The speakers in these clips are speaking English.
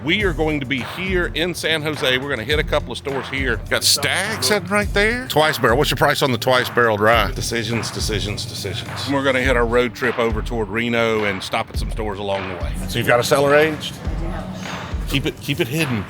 we are going to be here in San Jose. We're going to hit a couple of stores here. Got Stag sitting right there. Twice barrel. What's your price on the twice barrel rye? Decisions. And we're going to hit our road trip over toward Reno and stop at some stores along the way. So you've got a cellar aged? Keep it hidden.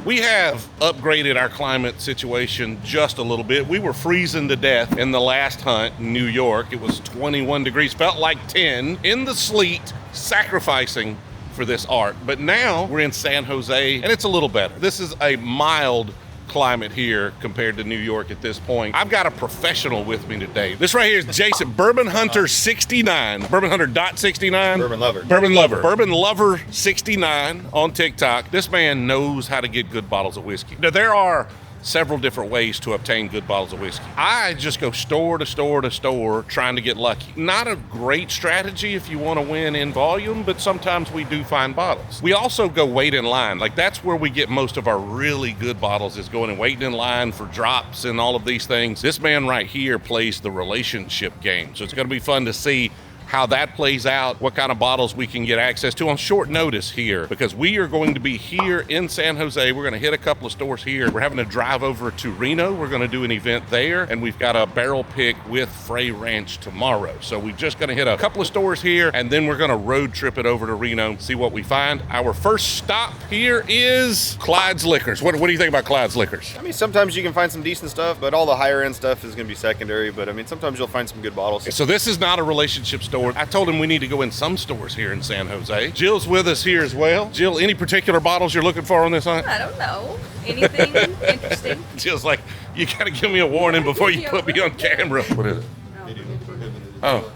We have upgraded our climate situation just a little bit. We were freezing to death in the last hunt in New York. It was 21 degrees, felt like 10, in the sleet, sacrificing for this art. But now we're in San Jose, and it's a little better. This is a mild climate here compared to New York at this point. I've got a professional with me today. This right here is Jason, Bourbon Hunter 69. Bourbon Hunter .69. Bourbon Lover 69 on TikTok. This man knows how to get good bottles of whiskey. Now, there are several different ways to obtain good bottles of whiskey. I just go store to store to store trying to get lucky. Not a great strategy if you want to win in volume, but sometimes we do find bottles. We also go wait in line. Like, that's where we get most of our really good bottles, is going and waiting in line for drops and all of these things. This man right here plays the relationship game. So it's going to be fun to see how that plays out, what kind of bottles we can get access to on short notice here, because we are going to be here in San Jose. We're going to hit a couple of stores here. We're having to drive over to Reno. We're going to do an event there, and we've got a barrel pick with Frey Ranch tomorrow. So we're just going to hit a couple of stores here, and then we're going to road trip it over to Reno, see what we find. Our first stop here is Clyde's Liquors. What do you think about Clyde's Liquors? I mean, sometimes you can find some decent stuff, but all the higher end stuff is going to be secondary. But I mean, sometimes you'll find some good bottles. So this is not a relationship store. I told him we need to go in some stores here in San Jose. Jill's with us here as well. Jill, any particular bottles you're looking for on this hunt? I don't know. Anything interesting? Jill's like, you gotta give me a warning before you put me on camera. What is it? Oh.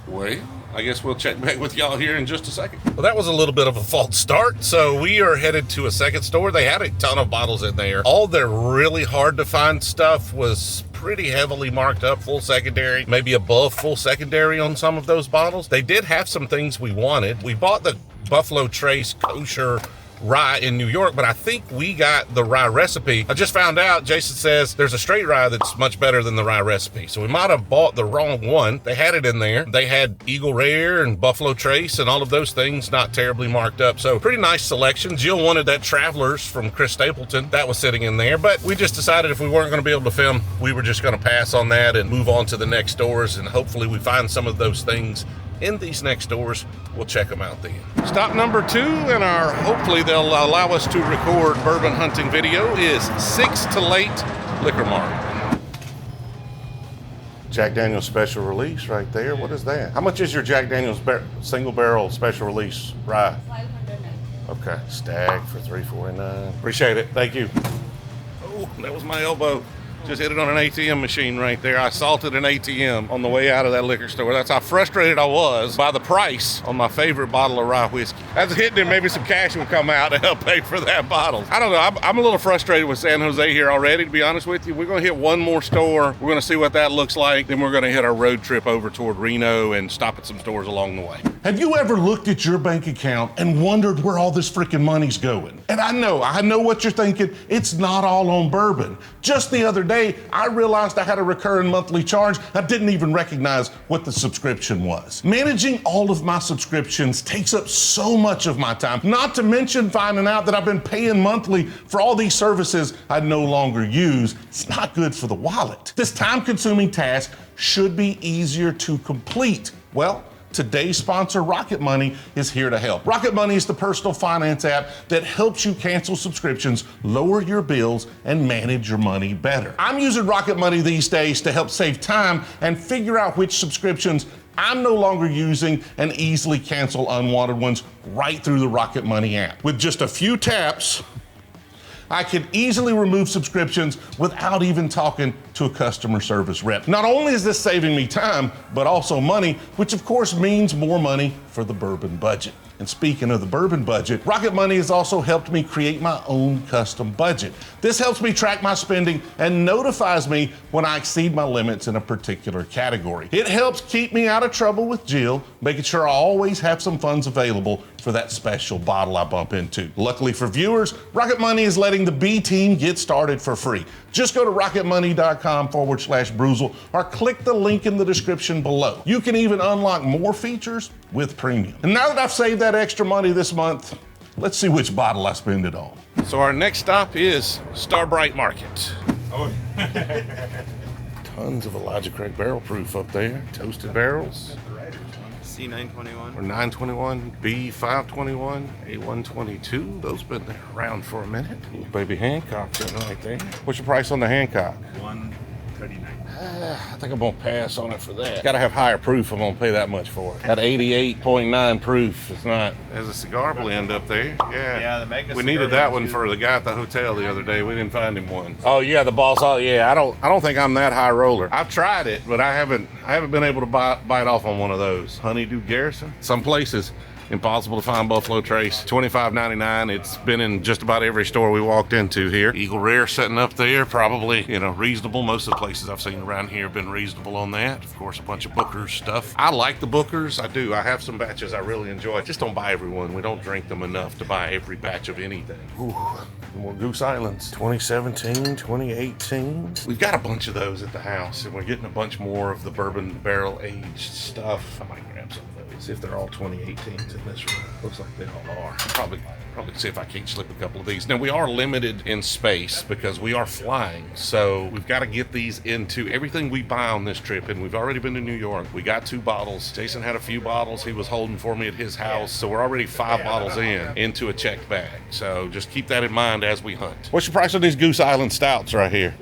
Wait. I guess we'll check back with y'all here in just a second. Well, that was a little bit of a false start. So we are headed to a second store. They had a ton of bottles in there. All their really hard to find stuff was pretty heavily marked up, full secondary, maybe above full secondary on some of those bottles. They did have some things we wanted. We bought the Buffalo Trace kosher rye in New York, but I think we got the rye recipe. I just found out, Jason says there's a straight rye that's much better than the rye recipe. So we might have bought the wrong one. They had it in there. They had Eagle Rare and Buffalo Trace and all of those things not terribly marked up. So pretty nice selection. Jill wanted that Travelers from Chris Stapleton. That was sitting in there, but we just decided if we weren't going to be able to film, we were just going to pass on that and move on to the next stores, and hopefully we find some of those things in these next stores. We'll check them out then. Stop number 2 in our, hopefully they'll allow us to record bourbon hunting video, is 6 to Late Liquor Mart. Jack Daniel's special release right there. What is that? How much is your Jack Daniel's single barrel special release rye? $590. Okay, Stag for $349. Appreciate it. Thank you. Oh, that was my elbow. Just hit it on an ATM machine right there. I salted an ATM on the way out of that liquor store. That's how frustrated I was by the price on my favorite bottle of rye whiskey. I was hitting it, maybe some cash would come out to help pay for that bottle. I don't know. I'm a little frustrated with San Jose here already, to be honest with you. We're going to hit one more store. We're going to see what that looks like. Then we're going to hit our road trip over toward Reno and stop at some stores along the way. Have you ever looked at your bank account and wondered where all this freaking money's going? And I know what you're thinking. It's not all on bourbon. Just the other day, I realized I had a recurring monthly charge. I didn't even recognize what the subscription was. Managing all of my subscriptions takes up so much of my time, not to mention finding out that I've been paying monthly for all these services I no longer use. It's not good for the wallet. This time-consuming task should be easier to complete. Well, today's sponsor, Rocket Money, is here to help. Rocket Money is the personal finance app that helps you cancel subscriptions, lower your bills, and manage your money better. I'm using Rocket Money these days to help save time and figure out which subscriptions I'm no longer using and easily cancel unwanted ones right through the Rocket Money app. With just a few taps, I can easily remove subscriptions without even talking to a customer service rep. Not only is this saving me time, but also money, which of course means more money for the bourbon budget. And speaking of the bourbon budget, Rocket Money has also helped me create my own custom budget. This helps me track my spending and notifies me when I exceed my limits in a particular category. It helps keep me out of trouble with Jill, making sure I always have some funds available for that special bottle I bump into. Luckily for viewers, Rocket Money is letting the B team get started for free. Just go to rocketmoney.com patreon.com/Brewzle or click the link in the description below. You can even unlock more features with premium. And now that I've saved that extra money this month, let's see which bottle I spend it on. So our next stop is Starbrite Market. Oh. Tons of Elijah Craig barrel proof up there. Toasted barrels. C921. Or 921, B521, A122. Those been there around for a minute. Ooh, baby Hancock sitting right there. What's your price on the Hancock? $139. I think I'm gonna pass on it for that. Gotta have higher proof. I'm gonna pay that much for it. That 88.9 proof. It's not. There's a cigar blend up there. Yeah, the Magna We cigar needed that blend, one too. for the guy at the hotel the other day. We didn't find him one. Oh yeah, the boss. Oh yeah. I don't think I'm that high roller. I've tried it, but I haven't been able to bite off on one of those. Honeydew Garrison. Some places. Impossible to find Buffalo Trace. $25.99. It's been in just about every store we walked into here. Eagle Rare sitting up there, probably, reasonable. Most of the places I've seen around here have been reasonable on that. Of course, a bunch of Booker's stuff. I like the Booker's. I do. I have some batches I really enjoy. Just don't buy every one. We don't drink them enough to buy every batch of anything. Ooh, more Goose Islands. 2017, 2018. We've got a bunch of those at the house, and we're getting a bunch more of the bourbon barrel aged stuff. I might grab some of those. See if they're all 2018s in this room. Looks like they all are. Probably see if I can't slip a couple of these. Now, we are limited in space because we are flying, so we've got to get these into everything we buy on this trip, and we've already been to New York. We got 2 bottles. Jason had a few bottles he was holding for me at his house, so we're already 5 bottles into a checked bag. So just keep that in mind as we hunt. What's your price on these Goose Island stouts right here?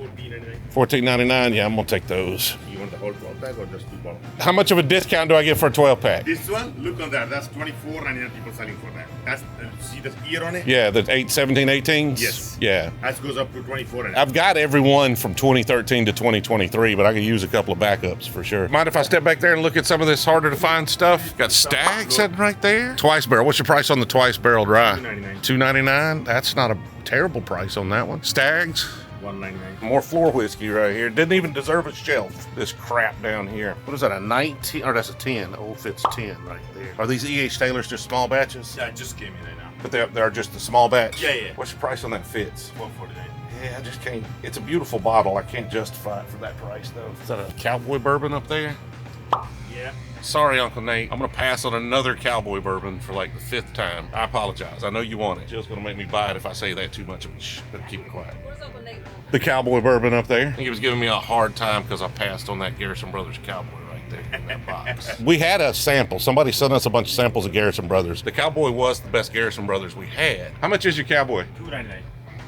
$14.99. Yeah, I'm gonna take those. You want the whole 12 pack or just 2 bottles? How much of a discount do I get for a 12 pack? This one, look on that. That's $24.99 people selling for that. That's see the year on it? Yeah, the 17, 18s? Yes. Yeah. That goes up to 24. I've got every one from 2013 to 2023, but I could use a couple of backups for sure. Mind if I step back there and look at some of this harder to find stuff? Got Stag sitting right there. Twice barrel. What's your price on the twice barreled rye? $2.99. $2.99. That's not a terrible price on that one. Stags. $1.99. More floor whiskey right here. Didn't even deserve a shelf. This crap down here. What is that, a 19? Or that's a 10. Old Fitz 10 right there. Are these E.H. Taylors just small batches? Yeah, it just came in right now. But they're just the small batch? Yeah, yeah. What's your price on that Fitz? $1.49. Yeah, I just can't. It's a beautiful bottle. I can't justify it for that price, though. Is that a cowboy bourbon up there? Yeah. Sorry, Uncle Nate. I'm going to pass on another cowboy bourbon for like the 5th time. I apologize. I know you want it. Jill's going to make me buy it if I say that too much. Shh, better keep it quiet. Where's Uncle Nate? The cowboy bourbon up there. I think he was giving me a hard time because I passed on that Garrison Brothers cowboy right there in that box. We had a sample. Somebody sent us a bunch of samples of Garrison Brothers. The cowboy was the best Garrison Brothers we had. How much is your cowboy? $2.99.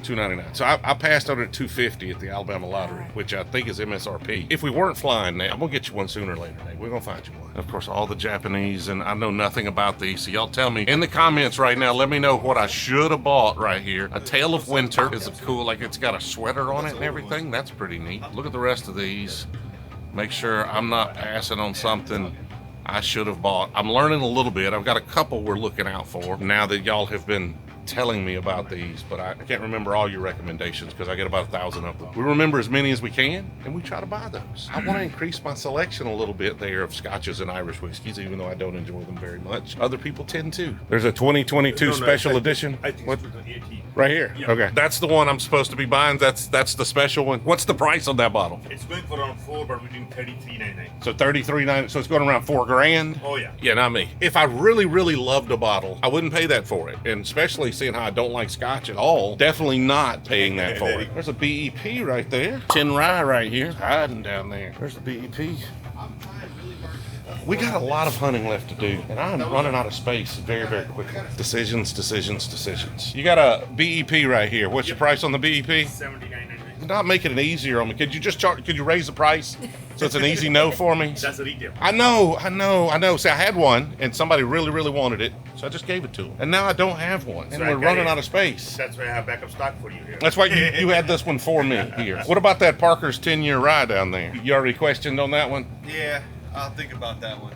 $2.99. So I passed on it at $2.50 at the Alabama lottery, which I think is MSRP. If we weren't flying now, I'm gonna get you one sooner or later, Nate. We're gonna find you one. And of course, all the Japanese, and I know nothing about these, so y'all tell me in the comments right now. Let me know what I should have bought right here. A Tale of Winter is a cool, like it's got a sweater on it and everything. That's pretty neat. Look at the rest of these. Make sure I'm not passing on something I should have bought. I'm learning a little bit. I've got a couple we're looking out for now that y'all have been telling me about these, but I can't remember all your recommendations because I get about 1,000 of them. We remember as many as we can, and we try to buy those. I want to increase my selection a little bit there of Scotches and Irish whiskeys, even though I don't enjoy them very much. Other people tend to. There's a 2022 special edition. I think What? it's 2018. Right here? Yeah. Okay. That's the one I'm supposed to be buying. That's the special one. What's the price on that bottle? It's going for around 4, but we're doing $33.99. So $33.90. So it's going around $4,000. Oh, yeah. Yeah, not me. If I really, really loved a bottle, I wouldn't pay that for it. And especially seeing how I don't like Scotch at all, definitely not paying that for it. There's a BEP right there. Tin rye right here. Hiding down there. There's the BEP. We got a lot of hunting left to do, and I'm running out of space very, very quickly. Decisions. You got a BEP right here. What's your price on the BEP? $79.99. Not making it easier on me. Could you just could you raise the price so it's an easy no for me? That's the retail. I know. See, I had one, and somebody really, really wanted it, so I just gave it to them. And now I don't have one, and So I we're got running it. out of space. That's why I have backup stock for you here. That's why you had this one for me here. What about that Parker's 10-year rye down there? You already questioned on that one? Yeah, I'll think about that one.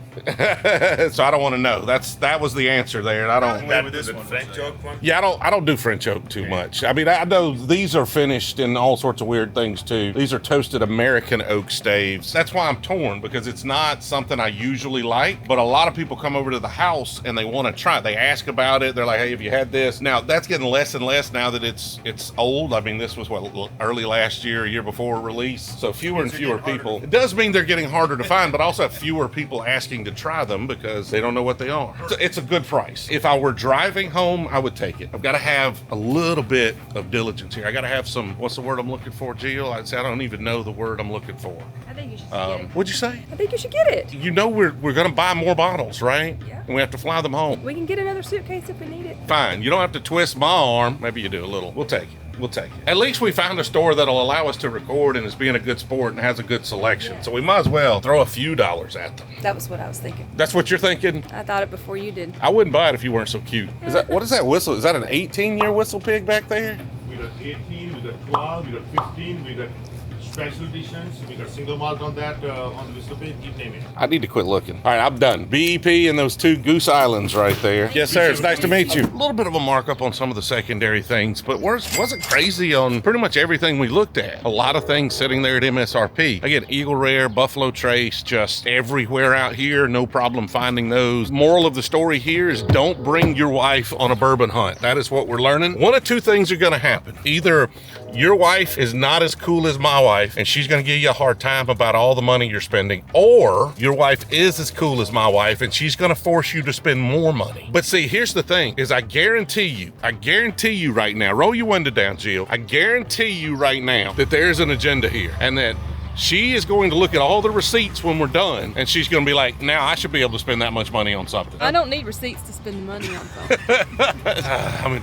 So I don't want to know. That was the answer there. And I don't. That with this one, French oak one. Yeah, I don't do French oak too much. I mean, I know these are finished in all sorts of weird things too. These are toasted American oak staves. That's why I'm torn, because it's not something I usually like, but a lot of people come over to the house and they want to try it. They ask about it. They're like, hey, have you had this? Now that's getting less and less now that it's old. I mean, this was what, early last year, a year before release. So fewer and fewer people. It does mean they're getting harder to find, but also have fewer people asking to try them because they don't know what they are. It's a good price. If I were driving home, I would take it. I've got to have a little bit of diligence here. I got to have some, what's the word I'm looking for, Jill? I'd say I don't even know the word I'm looking for. I think you should get it. What'd you say? I think you should get it. You know we're going to buy more bottles, right? Yeah. And we have to fly them home. We can get another suitcase if we need it. Fine. You don't have to twist my arm. Maybe you do a little. We'll take it. We'll take it. At least we found a store that'll allow us to record and is being a good sport and has a good selection. So we might as well throw a few dollars at them. That was what I was thinking. That's what you're thinking? I thought it before you did. I wouldn't buy it if you weren't so cute. What is that whistle? Is that an 18-year whistle pig back there? We got 18, we got 12, we got 15, we got special editions, we got single malt on that, on the whistle pig, you name it. I need to quit looking. All right, I'm done. BEP and those two Goose Islands right there. Yes, sir. It's nice to meet you. A little bit of a markup on some of the secondary things, but wasn't crazy on pretty much everything we looked at. A lot of things sitting there at MSRP. Again, Eagle Rare, Buffalo Trace, just everywhere out here. No problem finding those. Moral of the story here is don't bring your wife on a bourbon hunt. That is what we're learning. One of two things are going to happen. Either your wife is not as cool as my wife, and she's going to give you a hard time about all the money you're spending, or your wife is as cool as my wife and she's going to force you to spend more money. But see, here's the thing is I guarantee you right now, roll your window down, Jill. I guarantee you right now that there's an agenda here, and that she is going to look at all the receipts when we're done, and she's going to be like, now I should be able to spend that much money on something. I don't need receipts to spend the money on something. I'm in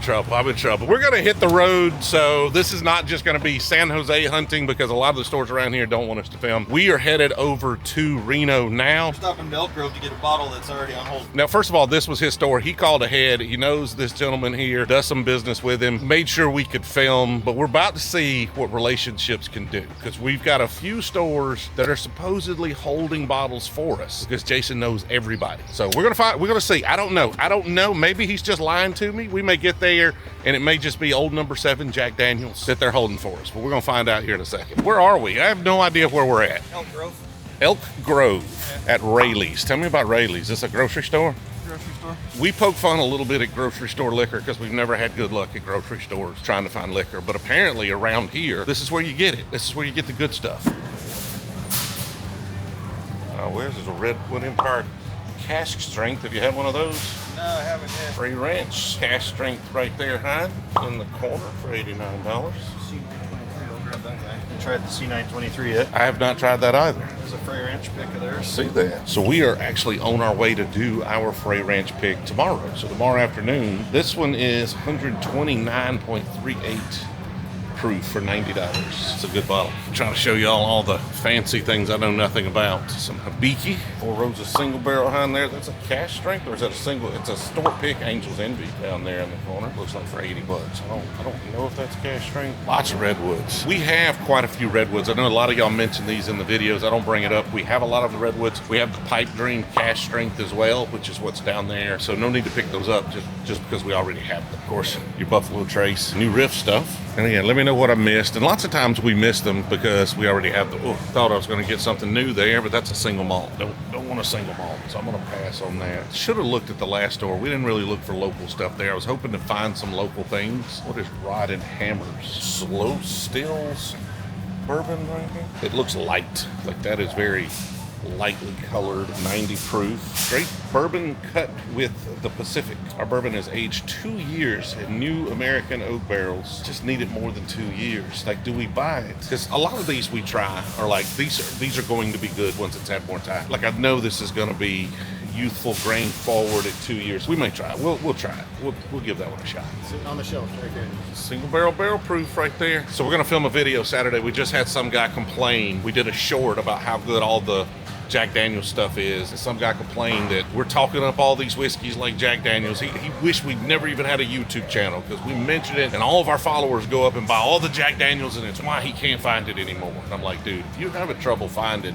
trouble. We're going to hit the road, so this is not just going to be San Jose hunting because a lot of the stores around here don't want us to film. We are headed over to Reno now. Stopping in Elk Grove to get a bottle that's already on hold. Now, first of all, this was his store. He called ahead. He knows this gentleman here, does some business with him, made sure we could film, but we're about to see what relationships can do because we've got a few stores that are supposedly holding bottles for us because Jason knows everybody. So we're gonna see. I don't know. Maybe he's just lying to me. We may get there and it may just be old number 7 Jack Daniels that they're holding for us, but we're gonna find out here in a second. Where are we? I have no idea where we're at. Elk Grove. Elk Grove at Raley's. Tell me about Raley's. Is this a grocery store? Grocery store. We poke fun a little bit at grocery store liquor because we've never had good luck at grocery stores trying to find liquor, but apparently around here, this is where you get it. This is where you get the good stuff. Where's this Redwood Empire cask strength? Have you had one of those? No, I haven't yet. Free Ranch cask strength right there, hide in the corner for $89. I tried the C923 yet. I have not tried that either. There's a Frey Ranch pick of theirs. See that? So we are actually on our way to do our Frey Ranch pick tomorrow. So tomorrow afternoon, this one is 129.38 proof for $90. It's a good bottle. I'm trying to show y'all all the fancy things I know nothing about. Some Hibiki, 4 rows of single barrel behind there. That's a cask strength, or is that a single? It's a store pick Angel's Envy down there in the corner. Looks like for $80. I don't know if that's cask strength. Lots of redwoods. We have quite a few redwoods. I know a lot of y'all mentioned these in the videos. I don't bring it up. We have a lot of the redwoods. We have the Pipe Dream cask strength as well, which is what's down there. So no need to pick those up just because we already have them. Of course, your Buffalo Trace, new Riff stuff. And again, let me know what I missed. And lots of times we miss them because we already have the, thought I was going to get something new there, but that's a single malt. Don't want a single malt, so I'm going to pass on that. Should have looked at the last store. We didn't really look for local stuff there. I was hoping to find some local things. What is Rod and Hammers? Slow Stills bourbon right here? It looks light. Like that is very lightly colored, 90 proof. Straight bourbon cut with the Pacific. Our bourbon is aged 2 years in new American oak barrels. Just need it more than 2 years. Like, do we buy it? Because a lot of these we try are like, these are going to be good once it's had more time. Like, I know this is going to be youthful, grain forward at 2 years. We may try it. We'll try it. We'll give that one a shot. Sitting on the shelf right there. Single barrel proof right there. So we're going to film a video Saturday. We just had some guy complain. We did a short about how good all the Jack Daniels stuff is, and some guy complained that we're talking up all these whiskeys like Jack Daniels. He wished we'd never even had a YouTube channel because we mentioned it and all of our followers go up and buy all the Jack Daniels and it's why he can't find it anymore. And I'm like, dude, if you're having trouble finding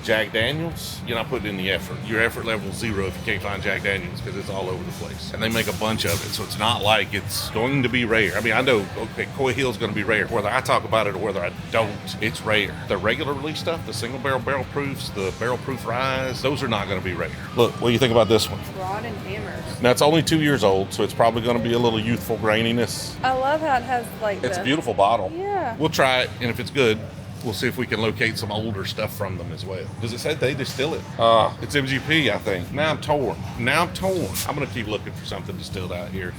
Jack Daniels, you're not putting in the effort. Your effort level 0 if you can't find Jack Daniels because it's all over the place. And they make a bunch of it, so it's not like it's going to be rare. I mean, I know, okay, Coy Hill's going to be rare. Whether I talk about it or whether I don't, it's rare. The regular release stuff, the single barrel proofs, the barrel proof rise, those are not going to be rare. Look, what do you think about this one? Rod and hammers. Now, it's only 2 years old, so it's probably going to be a little youthful graininess. I love how it has like It's a beautiful bottle. Yeah. We'll try it, and if it's good, we'll see if we can locate some older stuff from them as well. Does it say they distill it? It's MGP, I think. Now I'm torn. I'm going to keep looking for something distilled out here.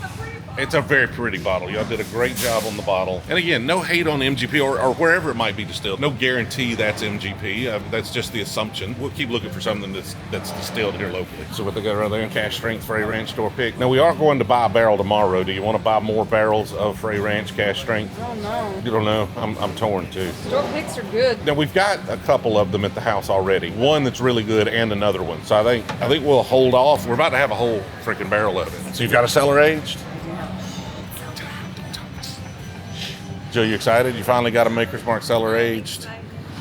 It's a very pretty bottle. Y'all did a great job on the bottle. And again, no hate on MGP or wherever it might be distilled. No guarantee that's MGP. That's just the assumption. We'll keep looking for something that's distilled here locally. So what they got right there, cash strength Frey Ranch store pick. Now we are going to buy a barrel tomorrow. Do you want to buy more barrels of Frey Ranch cash strength? I don't know. You don't know? I'm torn too. Store picks are good. Now we've got a couple of them at the house already. One that's really good and another one. So I think we'll hold off. We're about to have a whole freaking barrel of it. So you've got a cellar aged? Jill, you excited? You finally got a Maker's Mark cellar aged.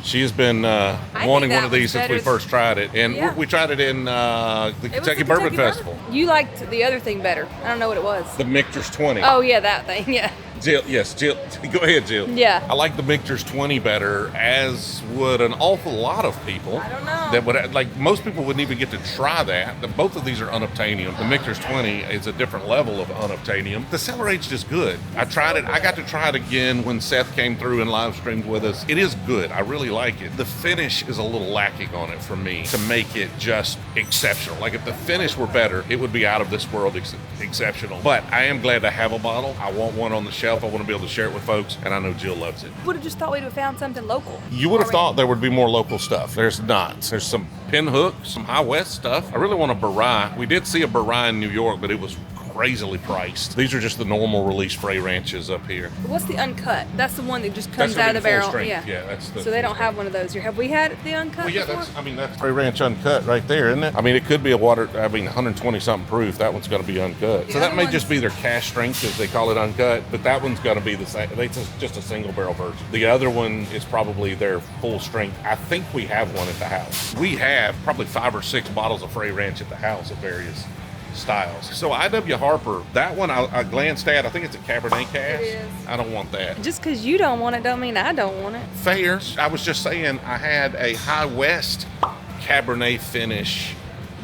She has been wanting one of these since we first tried it. And we tried it in the Kentucky Bourbon Festival. You liked the other thing better. I don't know what it was. The Michter's 20. Oh, yeah, that thing, yeah. Jill, yes, Jill. Go ahead, Jill. Yeah. I like the Michter's 20 better, as would an awful lot of people. I don't know. That would, like, most people wouldn't even get to try that. Both of these are unobtainium. The Michter's 20 is a different level of unobtainium. The cellar aged is good. I tried it. I got to try it again when Seth came through and live streamed with us. It is good. I really like it. The finish is a little lacking on it for me to make it just exceptional. Like, if the finish were better, it would be out of this world exceptional. But I am glad to have a bottle. I want one on the shelf. I want to be able to share it with folks, and I know Jill loves it. Would have just thought we'd have found something local. You would have thought there would be more local stuff. There's not. There's some Pinhook, some High West stuff. I really want a Barai. We did see a Barai in New York, but it was crazily priced. These are just the normal release Frey Ranches up here. What's the uncut? That's the one that just comes out of the barrel. Yeah, that's the. So they don't have one of those here. Have we had the uncut? Well, yeah, before? that's Frey Ranch uncut right there, isn't it? I mean, it could be a 120 something proof. That one's going to be uncut. The so that other may one's- just be their cash strength, as they call it, uncut. But that one's going to be the same. It's just a single barrel version. The other one is probably their full strength. I think we have one at the house. We have probably 5 or 6 bottles of Frey Ranch at the house of various styles. So I.W. Harper, that one I glanced at. I think it's a Cabernet cask. It is. I don't want that. Just because you don't want it don't mean I don't want it. Fair. I was just saying I had a High West Cabernet finish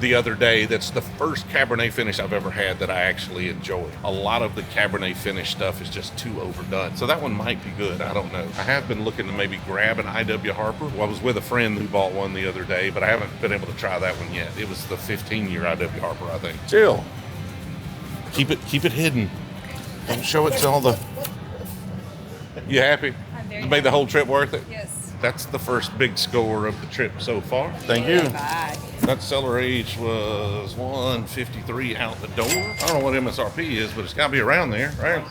the other day. That's the first Cabernet finish I've ever had that I actually enjoy. A lot of the Cabernet finish stuff is just too overdone. So that one might be good. I don't know. I have been looking to maybe grab an I.W. Harper. Well, I was with a friend who bought one the other day, but I haven't been able to try that one yet. It was the 15-year I.W. Harper, I think. Jill, keep it hidden. Don't show it to all the... You happy? I'm very You made the whole trip worth it? Yes. That's the first big score of the trip so far. Thank you. Bye. That cellar age was $153 out the door. I don't know what MSRP is, but it's got to be around there, right?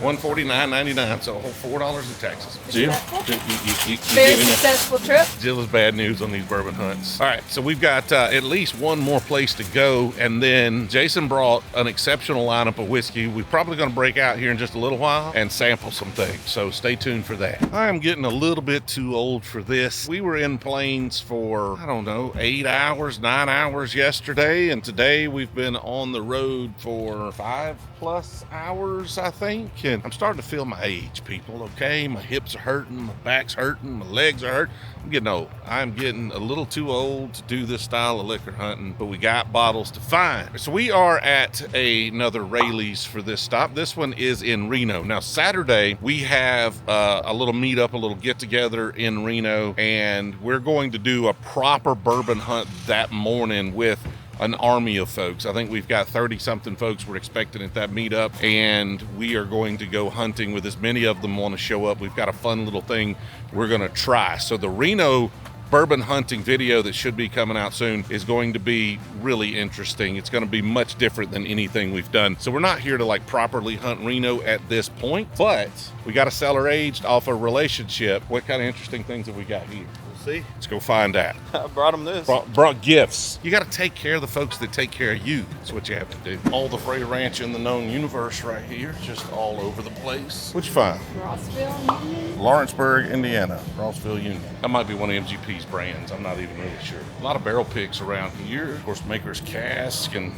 $149.99, so a whole $4 in taxes. Jill, you Very getting it? successful trip. Jill is bad news on these bourbon hunts. All right, so we've got at least one more place to go, and then Jason brought an exceptional lineup of whiskey. We're probably going to break out here in just a little while and sample some things, so stay tuned for that. I am getting a little bit too old for this. We were in Plains for, I don't know, 8 hours, 9 hours yesterday, and today we've been on the road for 5+ hours, I think. And I'm starting to feel my age, people, okay? My hips are hurting, my back's hurting, my legs are hurting. I'm getting old. I'm getting a little too old to do this style of liquor hunting, but we got bottles to find. So we are at another Raley's for this stop. This one is in Reno. Now, Saturday, we have a little meetup, a little get-together in Reno, and we're going to do a proper bourbon hunt that morning with an army of folks. I think we've got 30-something folks we're expecting at that meetup, and we are going to go hunting with as many of them want to show up. We've got a fun little thing we're going to try. So the Reno bourbon hunting video that should be coming out soon is going to be really interesting. It's going to be much different than anything we've done. So we're not here to like properly hunt Reno at this point, but we got a cellar aged off a relationship. What kind of interesting things have we got here? See? Let's go find that. I brought them this. Brought gifts. You got to take care of the folks that take care of you. That's what you have to do. All the Frey Ranch in the known universe right here, just all over the place. What'd you find? Rossville Union. Lawrenceburg, Indiana. Rossville Union. That might be one of MGP's brands. I'm not even really sure. A lot of barrel picks around here. Of course, Maker's Cask and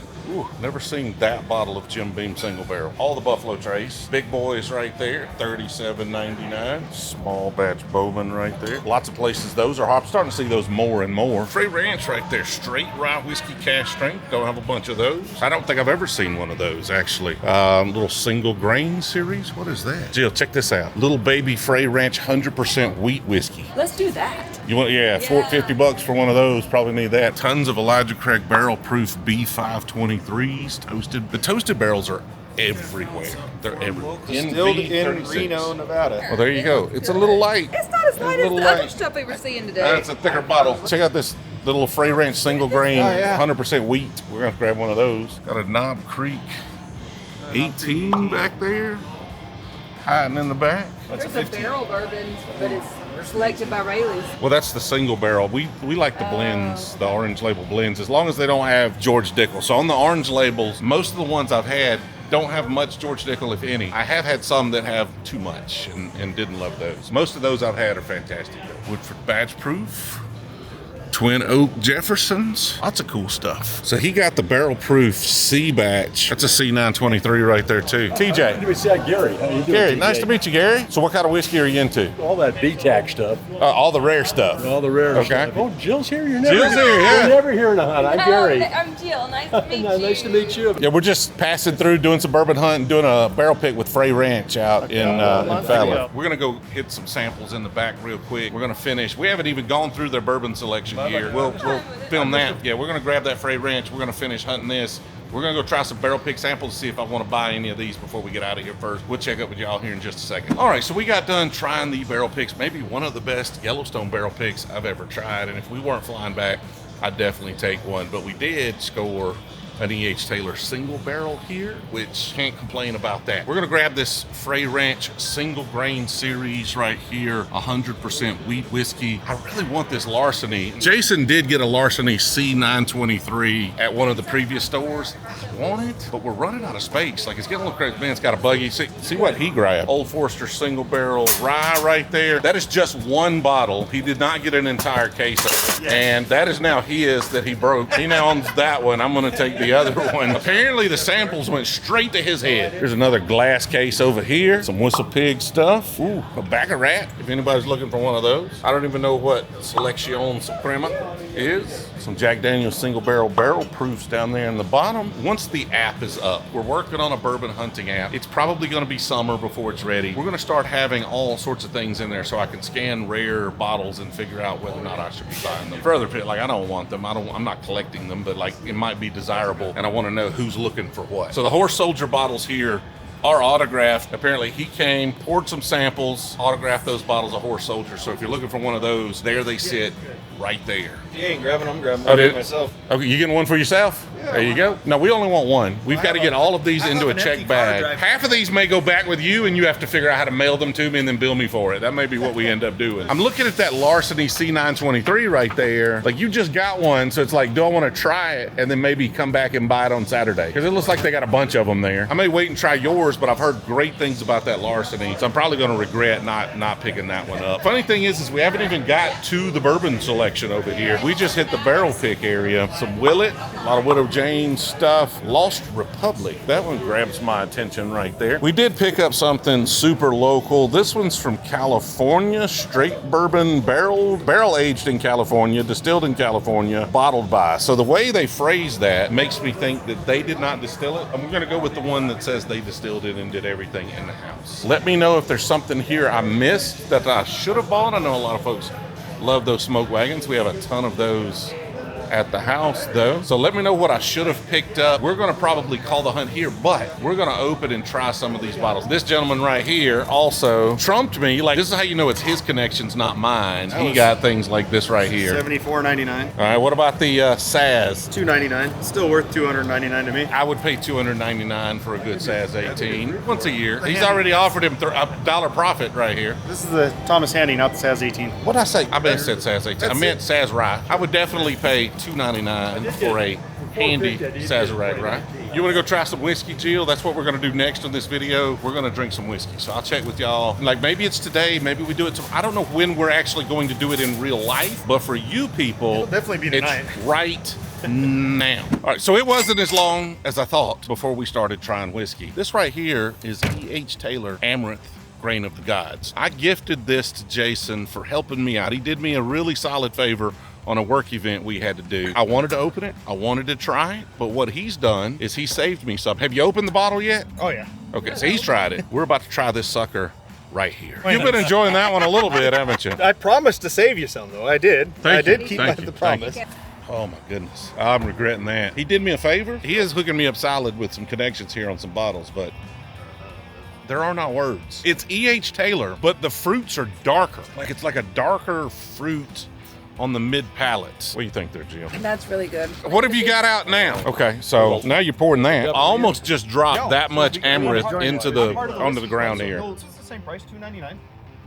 never seen that bottle of Jim Beam single barrel. All the Buffalo Trace. Big boys right there, $37.99. Small batch Bourbon right there. Lots of places those are hot. I'm starting to see those more and more. Frey Ranch right there, straight rye whiskey cask strength. Don't have a bunch of those. I don't think I've ever seen one of those actually. Little single grain series. What is that? Jill, check this out. Little baby Frey Ranch 100% wheat whiskey. Let's do that. You want, $50 for one of those. Probably need that. Tons of Elijah Craig barrel proof B523s toasted. The toasted barrels are everywhere. They're everywhere. Distilled in Reno, Nevada. Well, there you go. It's a little light. It's not as light as the other stuff we were seeing today. That's a thicker bottle. Check out this little Frey Ranch single grain, 100% wheat. We're gonna grab one of those. Got a Knob Creek 18 back there, hiding in the back. There's a barrel bourbon, but it's selected by Raley's. Well, that's the single barrel. We like the blends, the orange label blends, as long as they don't have George Dickel. So on the orange labels, most of the ones I've had don't have much George Dickel, if any. I have had some that have too much and didn't love those. Most of those I've had are fantastic. Woodford Badge Proof. Twin Oak Jeffersons. Lots of cool stuff. So he got the barrel proof C batch. That's a C923 right there too. TJ. Good to see Gary. How you doing, Gary, TJ? nice to meet you, Gary. So what kind of whiskey are you into? All that BTAC stuff. All the rare stuff. All the rare stuff. Oh, Jill's here. You're never Jill's here, yeah. You're never here in a hunt. I'm Gary. I'm Jill. Nice to meet you. Nice to meet you. Yeah, we're just passing through, doing some bourbon hunting, doing a barrel pick with Frey Ranch out in Fallon. We're going to go hit some samples in the back real quick. We're going to finish. We haven't even gone through their bourbon selection here. We'll film that. Yeah, we're going to grab that Frey Ranch. We're going to finish hunting this. We're going to go try some barrel pick samples to see if I want to buy any of these before we get out of here first. We'll check up with y'all here in just a second. All right, so we got done trying the barrel picks. Maybe one of the best Yellowstone barrel picks I've ever tried. And if we weren't flying back, I'd definitely take one. But we did score an E.H. Taylor single barrel here, which can't complain about that. We're gonna grab this Frey Ranch single grain series right here, 100% wheat whiskey. I really want this Larceny. Jason did get a Larceny C923 at one of the previous stores. I want it, but we're running out of space. Like, it's getting a little crazy. Man, it's got a buggy. See what he grabbed. Old Forester single barrel rye right there. That is just one bottle. He did not get an entire case of it. And that is now his that he broke. He now owns that one. I'm gonna take the other one. Apparently the samples went straight to his head. There's another glass case over here. Some Whistle Pig stuff. Ooh, a Baccarat, if anybody's looking for one of those. I don't even know what Selection Suprema is. Some Jack Daniel's single barrel proofs down there in the bottom. Once the app is up, we're working on a bourbon hunting app. It's probably gonna be summer before it's ready. We're gonna start having all sorts of things in there so I can scan rare bottles and figure out whether or not I should be buying them. Further pit, like, I don't want them. I'm not collecting them, but like, it might be desirable and I want to know who's looking for what. So the Horse Soldier bottles here are autographed. Apparently he came, poured some samples, autographed those bottles of Horse Soldier. So if you're looking for one of those, there they sit right there. If you ain't grabbing them, I'm grabbing one myself. Okay, you getting one for yourself? Yeah, there you go. No, we only want one. We've got to get all of these into a check bag. Half of these may go back with you and you have to figure out how to mail them to me and then bill me for it. That may be what we end up doing. I'm looking at that Larceny C923 right there. Like, you just got one, so it's like, do I want to try it and then maybe come back and buy it on Saturday? Because it looks like they got a bunch of them there. I may wait and try yours, but I've heard great things about that Larceny, so I'm probably going to regret not picking that one up. Funny thing is we haven't even got to the bourbon selection over here. We just hit the barrel pick area. Some Willet, a lot of Widow Jane stuff. Lost Republic, that one grabs my attention right there. We did pick up something super local. This one's from California, straight bourbon, barrel aged in California, distilled in California, bottled by. So the way they phrase that makes me think that they did not distill it. I'm gonna go with the one that says they distilled it and did everything in the house. Let me know if there's something here I missed that I should have bought. I know a lot of folks love those smoke wagons. We have a ton of those at the house though. So let me know what I should have picked up. We're gonna probably call the hunt here, but we're gonna open and try some of these bottles. This gentleman right here also trumped me. Like, this is how you know it's his connections, not mine. He got things like this right here. $74.99. All right, what about the Saz? $2.99. Still worth $299 to me. I would pay $299 for a good Saz 18 once a year. He's already offered him a dollar profit right here. This is the Thomas Handy, not the Saz 18. What'd I say? I bet I said Saz 18. I meant Saz Rye. I would definitely pay $2.99 for a handy Sazerac Rye. You want to go try some whiskey, Jill? That's what we're going to do next in this video. We're going to drink some whiskey. So I'll check with y'all. Like, maybe it's today. Maybe we do it tomorrow. I don't know when we're actually going to do it in real life. But for you people, it'll definitely be tonight. It's right now. All right, so it wasn't as long as I thought before we started trying whiskey. This right here is E.H. Taylor Amaranth Grain of the Gods. I gifted this to Jason for helping me out. He did me a really solid favor on a work event we had to do. I wanted to open it. I wanted to try it. But what he's done is he saved me some. Have you opened the bottle yet? Oh, yeah. Okay, so he's tried it. We're about to try this sucker right here. You've been enjoying that one a little bit, haven't you? I promised to save you some, though. I did. Thank you. Keep Thank you. the promise. Thank you. Oh my goodness. I'm regretting that. He did me a favor. He is hooking me up solid with some connections here on some bottles, but there are not words. It's E.H. Taylor, but the fruits are darker. Like, it's like a darker fruit on the mid palate. What do you think there, Jill? That's really good. What have you got out now? Okay, so now you're pouring that. I almost just dropped that much amaranth onto the ground here. It's the same price, $2.99.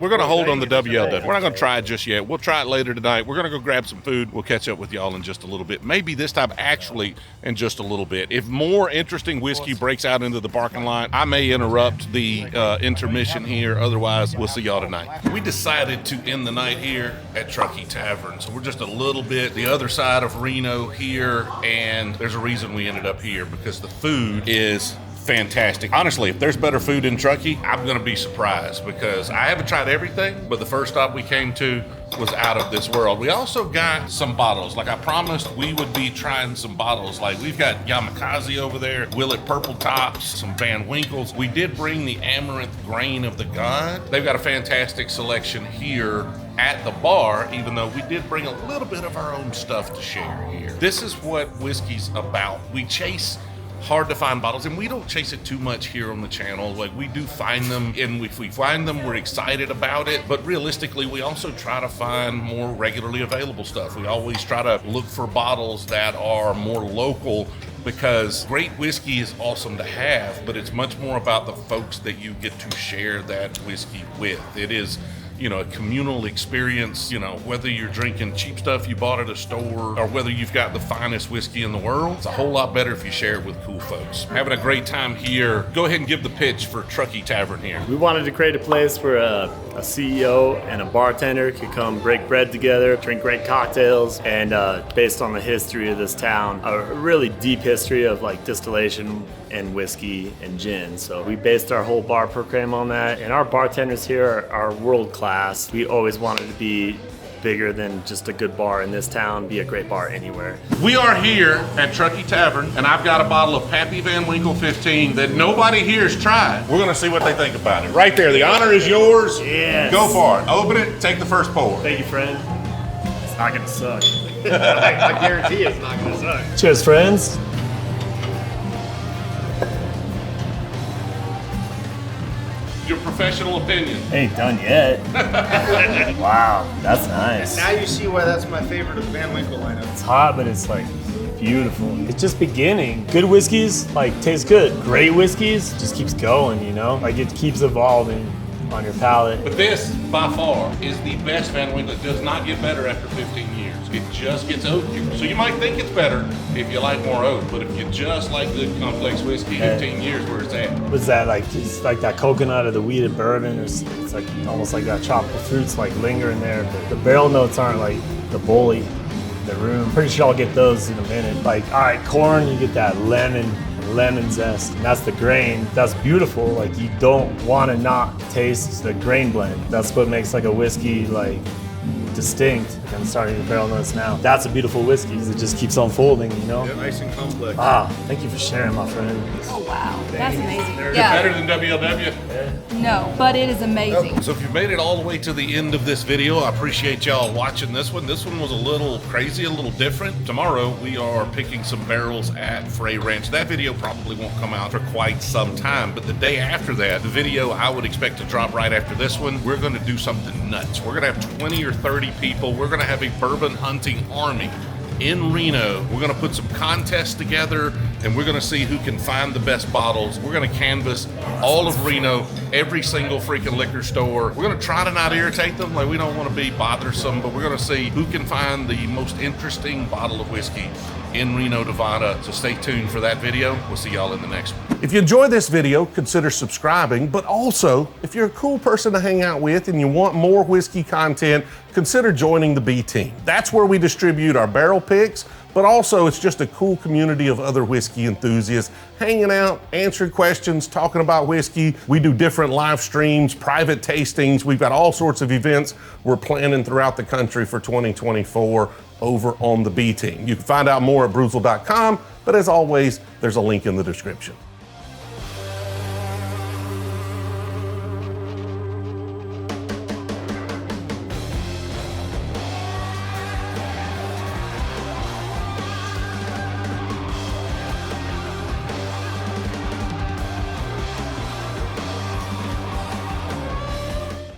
We're going to hold on the WLW. We're not going to try it just yet. We'll try it later tonight. We're going to go grab some food. We'll catch up with y'all in just a little bit. Maybe this time actually in just a little bit. If more interesting whiskey breaks out into the parking lot, I may interrupt the intermission here. Otherwise, we'll see y'all tonight. We decided to end the night here at Truckee Tavern. So we're just a little bit the other side of Reno here. And there's a reason we ended up here, because the food is fantastic. Honestly, if there's better food in Truckee, I'm gonna be surprised, because I haven't tried everything, but the first stop we came to was out of this world. We also got some bottles. Like I promised, we would be trying some bottles. Like we've got Yamakasi over there, Willet Purple Tops, some Van Winkles. We did bring the Amaranth Grain of the God. They've got a fantastic selection here at the bar, even though we did bring a little bit of our own stuff to share here. This is what whiskey's about. We chase hard to find bottles, and we don't chase it too much here on the channel. Like, we do find them, and if we find them, we're excited about it, but realistically we also try to find more regularly available stuff. We always try to look for bottles that are more local, because great whiskey is awesome to have, but it's much more about the folks that you get to share that whiskey with. It is, you know, a communal experience. You know, whether you're drinking cheap stuff you bought at a store or whether you've got the finest whiskey in the world, it's a whole lot better if you share it with cool folks. Having a great time here. Go ahead and give the pitch for Truckee Tavern here. We wanted to create a place where a CEO and a bartender could come break bread together, drink great cocktails, and based on the history of this town, a really deep history of like distillation and whiskey and gin. So we based our whole bar program on that, and our bartenders here are world class. We always wanted to be bigger than just a good bar in this town, be a great bar anywhere. We are here at Truckee Tavern, and I've got a bottle of Pappy Van Winkle 15 that nobody here has tried. We're gonna see what they think about it. Right there, the honor is yours. Yes. Go for it. Open it, take the first pour. Thank you, friend. It's not gonna suck. I guarantee it's not gonna suck. Cheers, friends. Your professional opinion. Ain't done yet. Wow, that's nice. Now you see why that's my favorite of the Van Winkle lineup. It's hot, but it's like beautiful. It's just beginning. Good whiskeys like taste good. Great whiskeys just keeps going, you know? Like it keeps evolving on your palate. But this, by far, is the best Van Winkle. It does not get better after 15 years. It just gets oakier. So you might think it's better if you like more oak, but if you just like good complex whiskey, 15 years where it's at. What's that like? It's like that coconut or the wheated bourbon. It's like almost like that tropical fruits like linger in there. But the barrel notes aren't like the bully in the room. Pretty sure I'll get those in a minute. Like, all right, corn, you get that lemon zest, and that's the grain. That's beautiful. Like you don't want to not taste the grain blend. That's what makes like a whiskey like distinct. I'm starting to barrel notes now. That's a beautiful whiskey. It just keeps unfolding, you know? Yeah, nice and complex. Ah, thank you for sharing, my friend. Oh, wow. That's amazing. Is it Yeah. better than WLW? No, but it is amazing. So if you've made it all the way to the end of this video, I appreciate y'all watching this one. This one was a little crazy, a little different. Tomorrow, we are picking some barrels at Frey Ranch. That video probably won't come out for quite some time, but the day after that, the video I would expect to drop right after this one, we're gonna do something nuts. We're gonna have 20 or 30 people. We're gonna have a bourbon hunting army in Reno. We're gonna put some contests together and we're gonna see who can find the best bottles. We're gonna canvass all of Reno, every single freaking liquor store. We're gonna try to not irritate them, like we don't wanna be bothersome, but we're gonna see who can find the most interesting bottle of whiskey in Reno, Nevada. So stay tuned for that video. We'll see y'all in the next one. If you enjoyed this video, consider subscribing, but also, if you're a cool person to hang out with and you want more whiskey content, consider joining the B Team. That's where we distribute our barrel picks, but also it's just a cool community of other whiskey enthusiasts hanging out, answering questions, talking about whiskey. We do different live streams, private tastings. We've got all sorts of events we're planning throughout the country for 2024 over on the B Team. You can find out more at Brewzle.com, but as always, there's a link in the description.